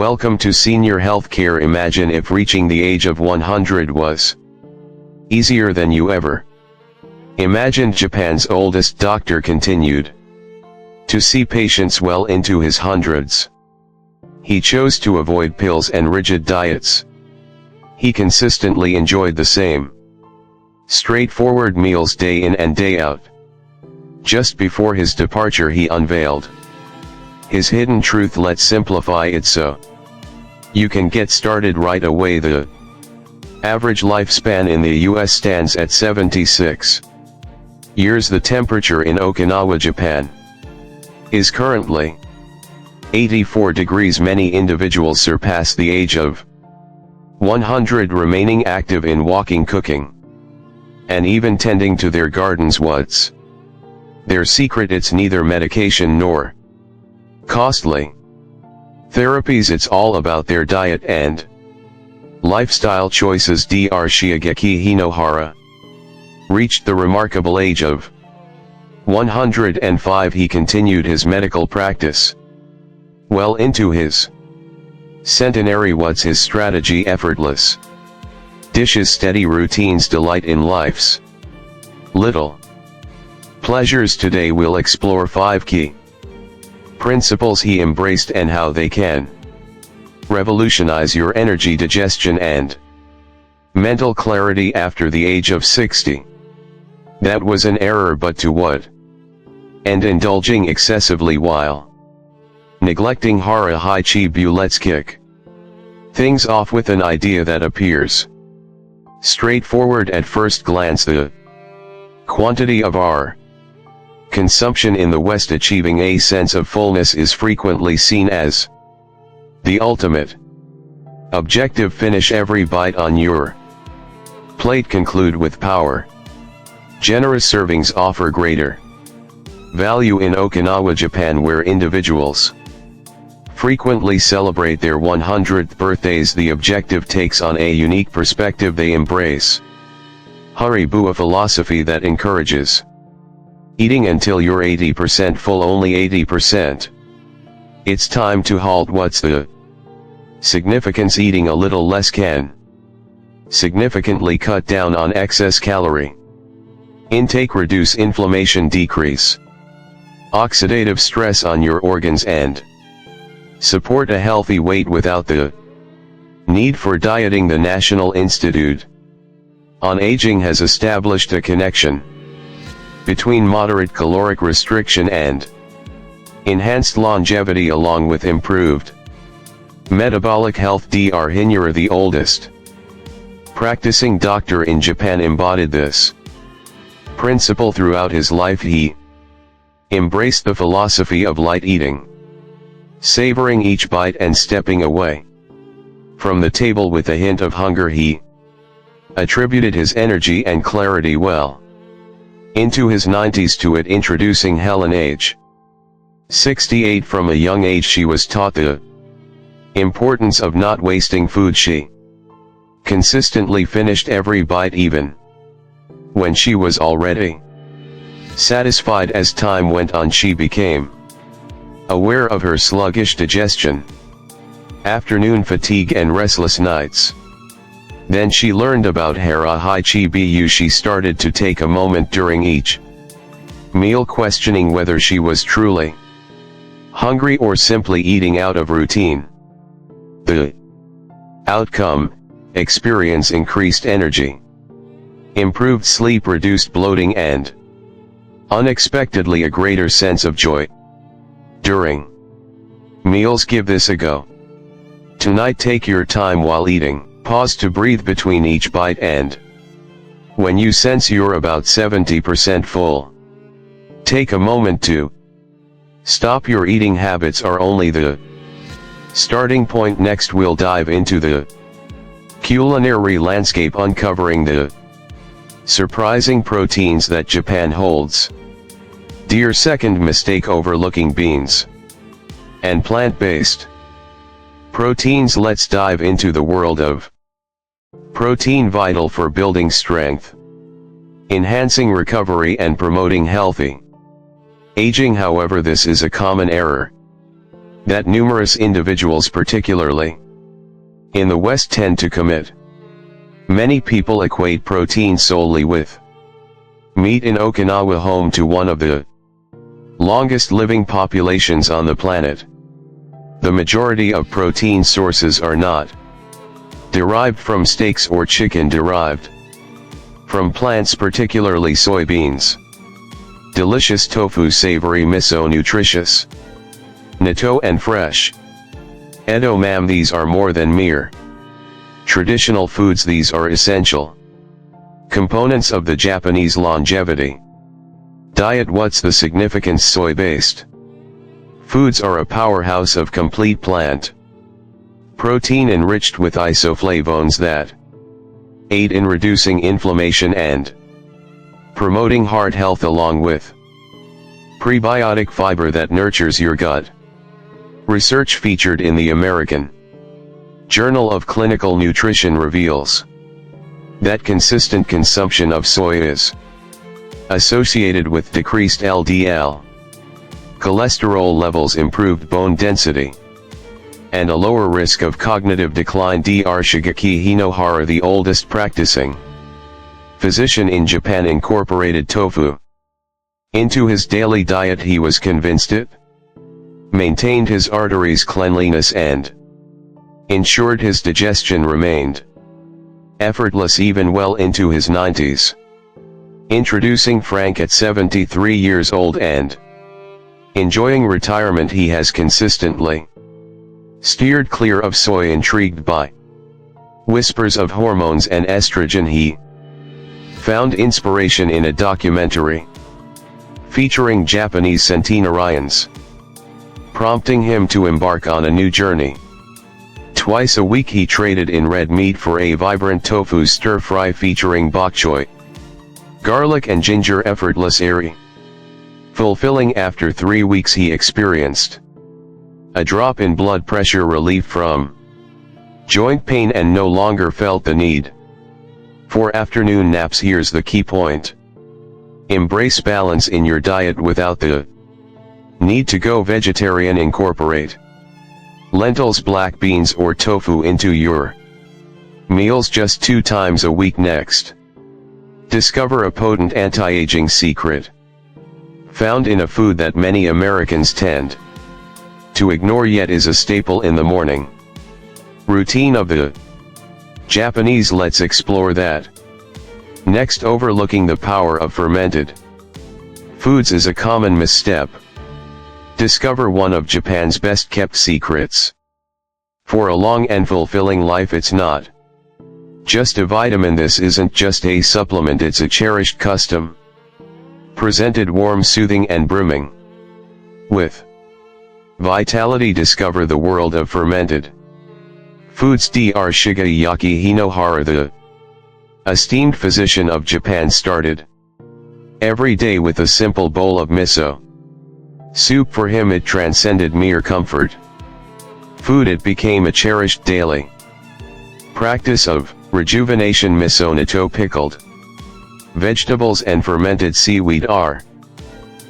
Welcome to Senior Healthcare. Imagine if reaching the age of 100 was easier than you ever imagined. Japan's oldest doctor continued to see patients well into his hundreds. He chose to avoid pills and rigid diets. He consistently enjoyed the same straightforward meals day in and day out. Just before his departure, he unveiled his hidden truth. Let's simplify it so you can get started right away. The average lifespan in the US stands at 76 years. The temperature in Okinawa, Japan, is currently 84 degrees. Many individuals surpass the age of 100, remaining active in walking, cooking, and even tending to their gardens. What's their secret? It's neither medication nor costly therapies. It's all about their diet and lifestyle choices. Dr. Shigeaki Hinohara reached the remarkable age of 105. He continued his medical practice well into his centenary. What's his strategy? Effortless dishes, steady routines, delight in life's little pleasures. Today we'll explore 5 key principles he embraced and how they can revolutionize your energy, digestion, and mental clarity after the age of 60. That was an error, but to what end? Indulging excessively while neglecting hara high chi-bu. Let's kick things off with an idea that appears straightforward at first glance. The quantity of our consumption in the West, achieving a sense of fullness, is frequently seen as the ultimate objective. Finish every bite on your plate. Conclude with power. Generous servings offer greater value. In Okinawa, Japan, where individuals frequently celebrate their 100th birthdays, the objective takes on a unique perspective. They embrace Haribu, a philosophy that encourages eating until you're 80% full, only 80%. It's time to halt. What's the significance? Eating a little less can significantly cut down on excess calorie intake, reduce inflammation, decrease oxidative stress on your organs, and support a healthy weight without the need for dieting. The National Institute on Aging has established a connection between moderate caloric restriction and enhanced longevity, along with improved metabolic health. Dr. Hinohara, the oldest practicing doctor in Japan, embodied this principle throughout his life. He embraced the philosophy of light eating, savoring each bite and stepping away from the table with a hint of hunger. He attributed his energy and clarity well into his 90s to it, introducing Helen, age 68. From a young age she was taught the importance of not wasting food. She consistently finished every bite, even when she was already satisfied. As time went on, she became aware of her sluggish digestion, afternoon fatigue, and restless nights. Then she learned about hara high chi-bu. She started to take a moment during each meal, questioning whether she was truly hungry or simply eating out of routine. The outcome: experience increased energy, improved sleep, reduced bloating, and unexpectedly a greater sense of joy during meals. Give this a go tonight. Take your time while eating. Pause to breathe between each bite, and when you sense you're about 70% full, take a moment to stop. Your eating habits are only the starting point. Next we'll dive into the culinary landscape, uncovering the surprising proteins that Japan holds dear. Second mistake: overlooking beans and plant-based proteins. Let's dive into the world of protein, vital for building strength, enhancing recovery, and promoting healthy aging. However, this is a common error. that numerous individuals, particularly in the West, tend to commit. Many people equate protein solely with meat. In Okinawa, home to one of the longest living populations on the planet, the majority of protein sources are not derived from steaks or chicken, derived from plants, particularly soybeans. Delicious tofu, savory miso, nutritious natto, and fresh edamame. These are more than mere traditional foods. These are essential components of the Japanese longevity diet. What's the significance? Soy-based foods are a powerhouse of complete plant protein enriched with isoflavones that aid in reducing inflammation and promoting heart health, along with prebiotic fiber that nurtures your gut. Research featured in the American Journal of Clinical Nutrition reveals that consistent consumption of soy is associated with decreased LDL cholesterol levels, improved bone density, and a lower risk of cognitive decline. Dr. Shigeaki Hinohara, the oldest practicing physician in Japan, incorporated tofu into his daily diet. He was convinced it maintained his arteries' cleanliness and ensured his digestion remained effortless even well into his 90s. Introducing Frank at 73 years old and enjoying retirement, he has consistently steered clear of soy. Intrigued by whispers of hormones and estrogen, he found inspiration in a documentary featuring Japanese centenarians, prompting him to embark on a new journey. Twice a week he traded in red meat for a vibrant tofu stir-fry featuring bok choy, garlic and ginger, effortless, airy, fulfilling. After 3 weeks he experienced a drop in blood pressure, relief from joint pain, and no longer felt the need for afternoon naps. Here's the key point: embrace balance in your diet without the need to go vegetarian. Incorporate lentils, black beans, or tofu into your meals just 2 times a week. Next, discover a potent anti-aging secret found in a food that many Americans tend to ignore, yet is a staple in the morning routine of the Japanese. Let's explore that next. Overlooking the power of fermented foods is a common misstep. Discover one of Japan's best kept secrets for a long and fulfilling life. It's not just a vitamin. This isn't just a supplement. It's a cherished custom, presented warm, soothing, and brimming with vitality. Discover the world of fermented foods. Dr. Shigeaki Hinohara, the esteemed physician of Japan, started every day with a simple bowl of miso soup. For him it transcended mere comfort food. It became a cherished daily practice of rejuvenation. Miso natto, pickled vegetables, and fermented seaweed are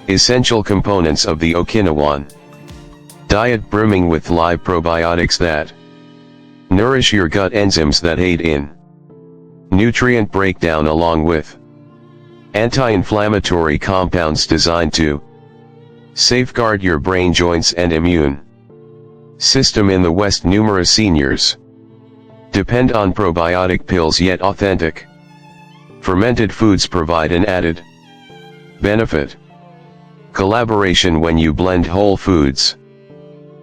essential components of the Okinawan diet, brimming with live probiotics that nourish your gut, enzymes that aid in nutrient breakdown, along with anti-inflammatory compounds designed to safeguard your brain, joints, and immune system. In the West, numerous seniors depend on probiotic pills, yet authentic fermented foods provide an added benefit: collaboration. When you blend whole foods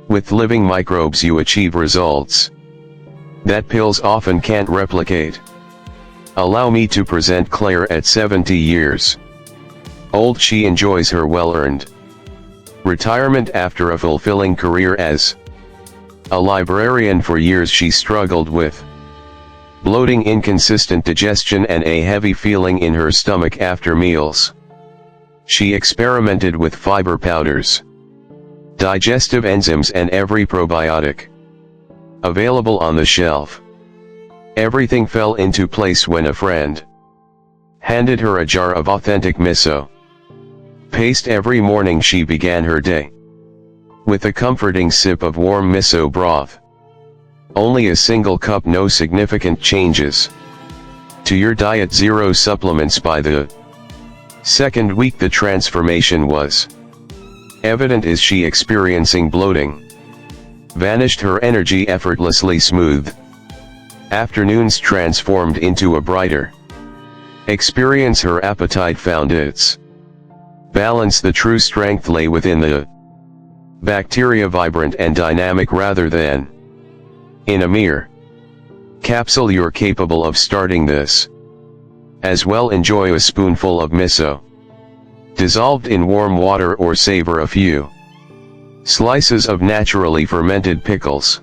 with living microbes, you achieve results that pills often can't replicate. Allow me to present Claire. At 70 years old, she enjoys her well-earned retirement after a fulfilling career as a librarian. For years she struggled with bloating, inconsistent digestion, and a heavy feeling in her stomach after meals. She experimented with fiber powders, digestive enzymes, and every probiotic available on the shelf. Everything fell into place when a friend handed her a jar of authentic miso paste. Every morning she began her day with a comforting sip of warm miso broth. Only a single cup, no significant changes to your diet, 0 supplements. By the second week the transformation was evident. Is she experiencing bloating? Vanished her energy effortlessly smooth. Afternoons transformed into a brighter experience. Her appetite found its balance. The true strength lay within the bacteria, vibrant and dynamic rather than in a mere capsule. You're capable of starting this as well. Enjoy a spoonful of miso dissolved in warm water, or savor a few slices of naturally fermented pickles.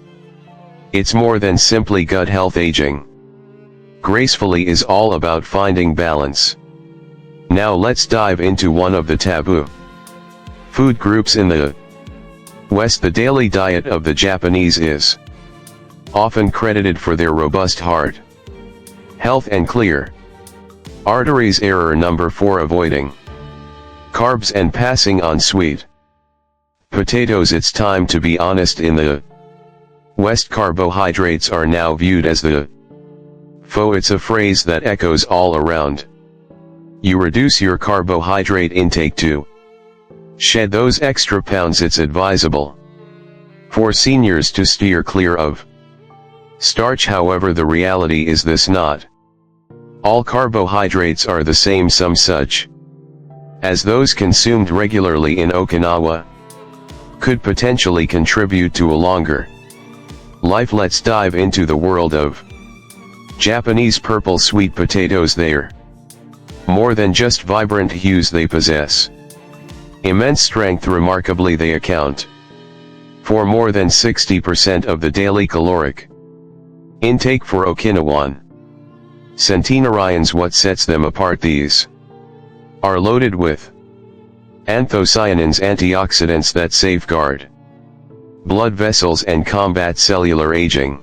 It's more than simply gut health. Aging gracefully is all about finding balance. Now let's dive into one of the taboo food groups in the West. The daily diet of the Japanese is often credited for their robust heart health and clear arteries. Error number 4: avoiding carbs and passing on sweet potatoes. It's time to be honest. In the West, carbohydrates are now viewed as the foe. It's a phrase that echoes all around. You reduce your carbohydrate intake to shed those extra pounds. It's advisable for seniors to steer clear of starch. However, the reality is this: not all carbohydrates are the same. Some, such as those consumed regularly in Okinawa, could potentially contribute to a longer life. Let's dive into the world of Japanese purple sweet potatoes. They're more than just vibrant hues. They possess immense strength. Remarkably, they account for more than 60% of the daily caloric intake for Okinawan centenarians. What sets them apart? These are loaded with anthocyanins, antioxidants that safeguard blood vessels and combat cellular aging.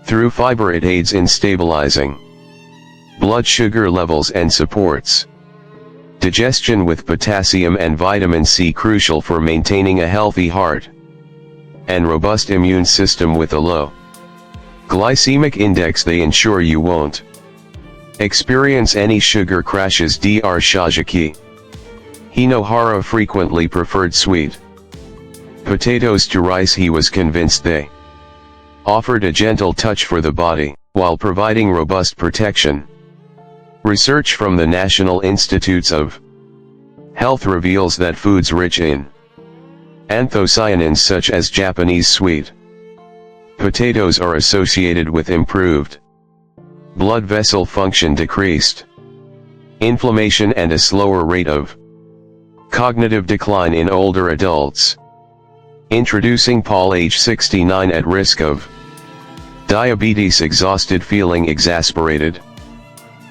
Through fiber, it aids in stabilizing blood sugar levels and supports digestion, with potassium and vitamin C crucial for maintaining a healthy heart and robust immune system. With a low glycemic index, they ensure you won't experience any sugar crashes. Dr. Shigeaki Hinohara frequently preferred sweet potatoes to rice. He was convinced they offered a gentle touch for the body, while providing robust protection. Research from the National Institutes of Health reveals that foods rich in anthocyanins, such as Japanese sweet potatoes, are associated with improved blood vessel function, decreased inflammation, and a slower rate of cognitive decline in older adults. Introducing Paul, age 69, at risk of diabetes. Exhausted, feeling exasperated,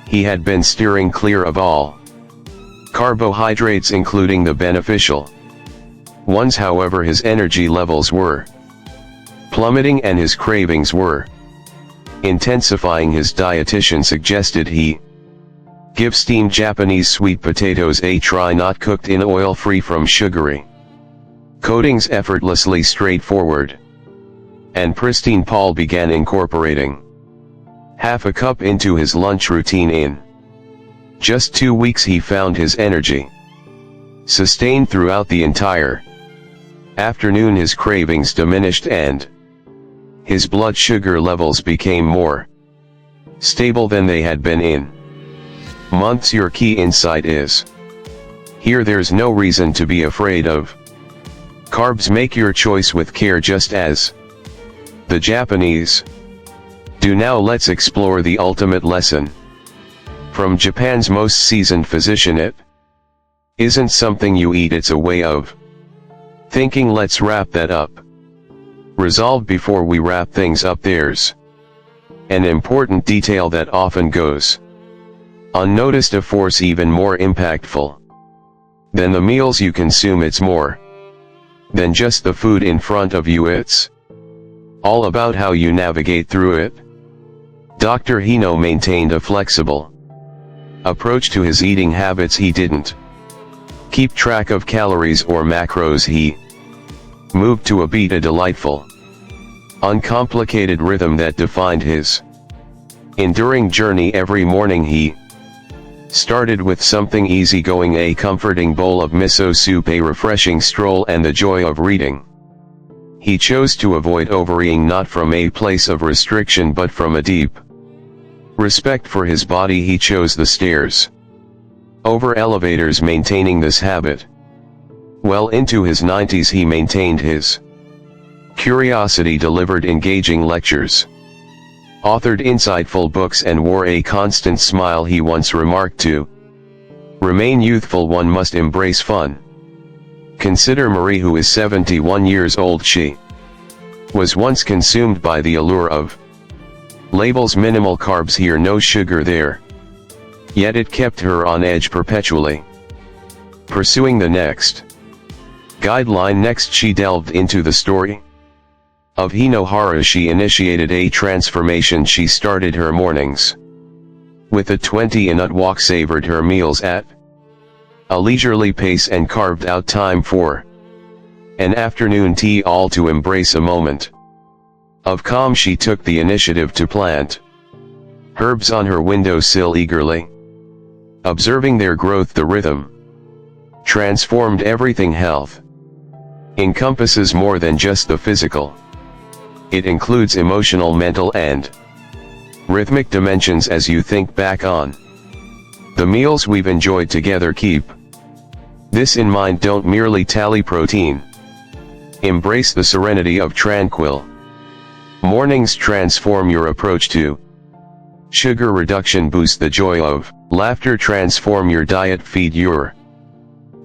he had been steering clear of all carbohydrates, including the beneficial ones. However, his energy levels were plummeting and his cravings were intensifying. His dietitian suggested he give steamed Japanese sweet potatoes a try, not cooked in oil, free from sugary coatings, effortlessly straightforward and pristine. Paul began incorporating half a cup into his lunch routine. In just 2 weeks, he found his energy sustained throughout the entire afternoon. His cravings diminished and his blood sugar levels became more stable than they had been in months. Your key insight is here: there's no reason to be afraid of carbs. Make your choice with care, just as the Japanese do. Now let's explore the ultimate lesson from Japan's most seasoned physician. It isn't something you eat, it's a way of thinking. Let's wrap that up. Resolve: before we wrap things up, there's an important detail that often goes unnoticed, a force even more impactful than the meals you consume. It's more than just the food in front of you, it's all about how you navigate through it. Dr. Hino maintained a flexible approach to his eating habits. He didn't keep track of calories or macros. He moved to a beat, a delightful, uncomplicated rhythm that defined his enduring journey. Every morning he started with something easygoing, a comforting bowl of miso soup, a refreshing stroll, and the joy of reading. He chose to avoid overeating, not from a place of restriction but from a deep respect for his body. He chose the stairs over elevators, maintaining this habit. Well into his 90s he maintained his curiosity, delivered engaging lectures, authored insightful books, and wore a constant smile. He once remarked, to remain youthful one must embrace fun. Consider Marie, who is 71 years old. She was once consumed by the allure of labels, minimal carbs here, no sugar there. Yet it kept her on edge, perpetually pursuing the next guideline. Next she delved into the story of Hinohara. She initiated a transformation. She started her mornings with a 20-minute walk, savored her meals at a leisurely pace, and carved out time for an afternoon tea, all to embrace a moment of calm. She took the initiative to plant herbs on her windowsill, eagerly observing their growth. The rhythm transformed everything. Health encompasses more than just the physical. It includes emotional, mental, and rhythmic dimensions. As you think back on the meals we've enjoyed together, keep this in mind. Don't merely tally protein. Embrace the serenity of tranquil mornings. Transform your approach to sugar reduction. Boost the joy of laughter. Transform your diet. Feed your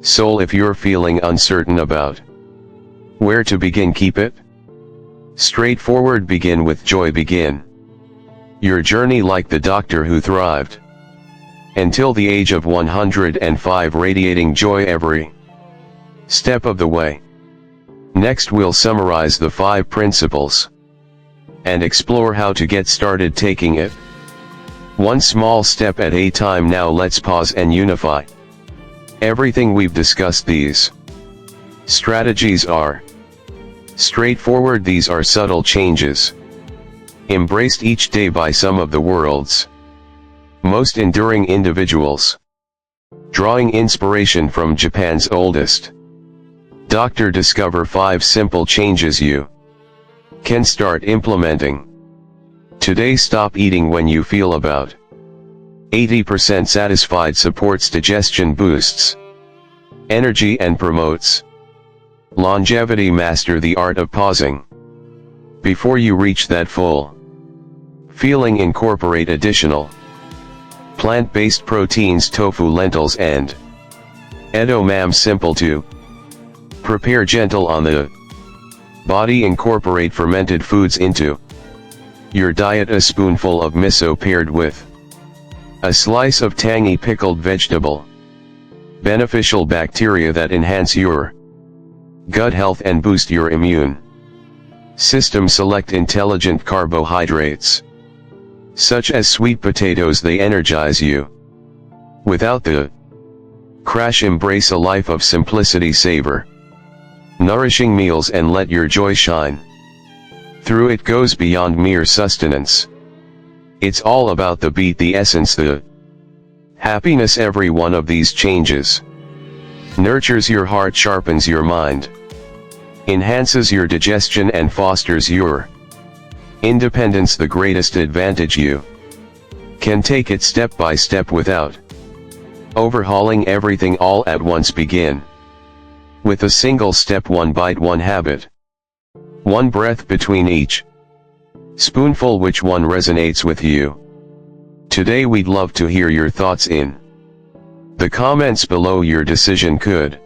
soul. If you're feeling uncertain about where to begin, keep it straightforward. Begin with joy. Begin your journey like the doctor who thrived until the age of 105, radiating joy every step of the way. Next we'll summarize the 5 principles and explore how to get started taking it one small step at a time. Now let's pause and unify everything we've discussed. These strategies are straightforward. These are subtle changes embraced each day by some of the world's most enduring individuals, drawing inspiration from Japan's oldest doctor. Discover 5 simple changes you can start implementing today. Stop eating when you feel about 80% satisfied. Supports digestion, boosts energy, and promotes longevity. Master the art of pausing before you reach that full feeling. Incorporate additional plant-based proteins, tofu, lentils, and edamame. Simple to prepare, gentle on the body. Incorporate fermented foods into your diet. A spoonful of miso paired with a slice of tangy pickled vegetable. Beneficial bacteria that enhance your gut health and boost your immune system. Select intelligent carbohydrates such as sweet potatoes. They energize you without the crash. Embrace a life of simplicity. Savor nourishing meals and let your joy shine through. It goes beyond mere sustenance. It's all about the beat, the essence, the happiness. Every one of these changes nurtures your heart, sharpens your mind, enhances your digestion, and fosters your independence. The greatest advantage you can take it step by step without overhauling everything all at once. Begin with a single step, one bite, one habit, one breath between each spoonful. Which one resonates with you today? We'd love to hear your thoughts in the comments below. Your decision could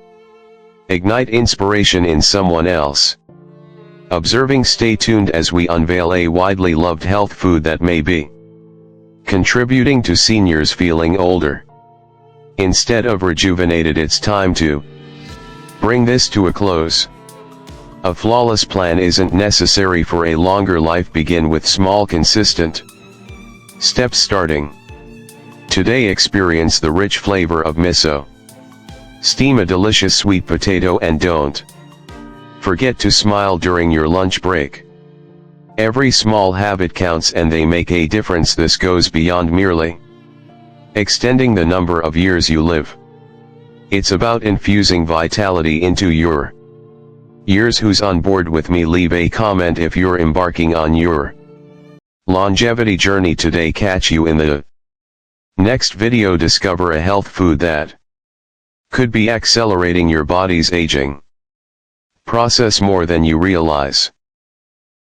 ignite inspiration in someone else observing. Stay tuned as we unveil a widely loved health food that may be contributing to seniors feeling older instead of rejuvenated. It's time to bring this to a close. A flawless plan isn't necessary for a longer life. Begin with small, consistent steps starting today. Experience the rich flavor of miso. Steam a delicious sweet potato and don't Forget to smile during your lunch break. Every small habit counts and they make a difference. This goes beyond merely extending the number of years you live. It's about infusing vitality into your years. Who's on board with me? Leave a comment if you're embarking on your longevity journey today. Catch you in the next video. Discover a health food that could be accelerating your body's aging process more than you realize.